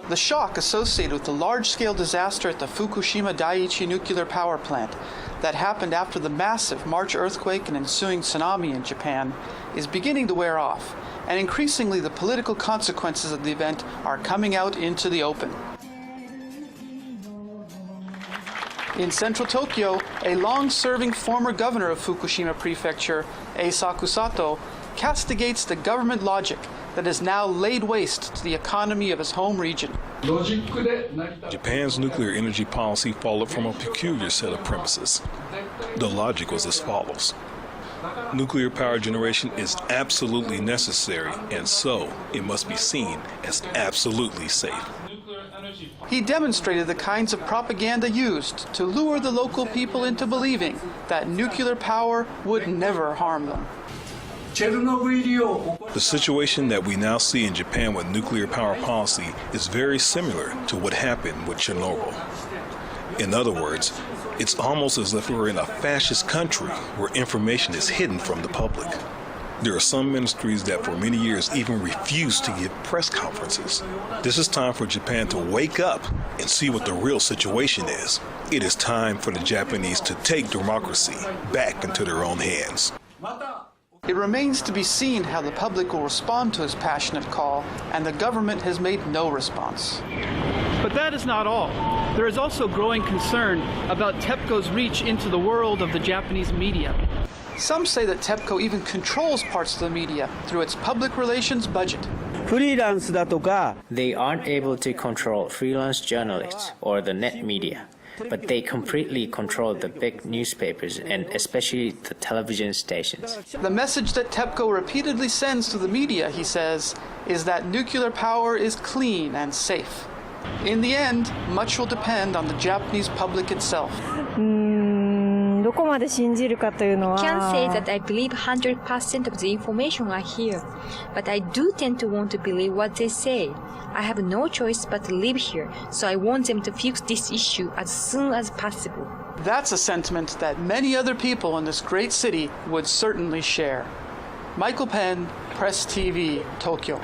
The shock associated with the large-scale disaster at the Fukushima Daiichi nuclear power plant that happened after the massive March earthquake and ensuing tsunami in Japan is beginning to wear off, and increasingly the political consequences of the event are coming out into the open. In central Tokyo, a long-serving former governor of Fukushima Prefecture, Eisaku Sato, castigates the government logic that has now laid waste to the economy of his home region. Japan's nuclear energy policy followed from a peculiar set of premises. The logic was as follows. Nuclear power generation is absolutely necessary, and so it must be seen as absolutely safe. He demonstrated the kinds of propaganda used to lure the local people into believing that nuclear power would never harm them. The situation that we now see in Japan with nuclear power policy is very similar to what happened with Chernobyl. In other words, it's almost as if we're in a fascist country where information is hidden from the public. There are some ministries that for many years even refuse to give press conferences. This is time for Japan to wake up and see what the real situation is. It is time for the Japanese to take democracy back into their own hands. It remains to be seen how the public will respond to his passionate call, and the government has made no response. But that is not all. There is also growing concern about TEPCO's reach into the world of the Japanese media. Some say that TEPCO even controls parts of the media through its public relations budget. They aren't able to control freelance journalists or the net media, but they completely control the big newspapers and especially the television stations. The message that TEPCO repeatedly sends to the media, he says, is that nuclear power is clean and safe. In the end, much will depend on the Japanese public itself. Can't say that I believe 100% of the information I hear, but I do tend to want to believe what they say. I have no choice but to live here, so I want them to fix this issue as soon as possible. That's a sentiment that many other people in this great city would certainly share. Michael Penn, Press TV, Tokyo.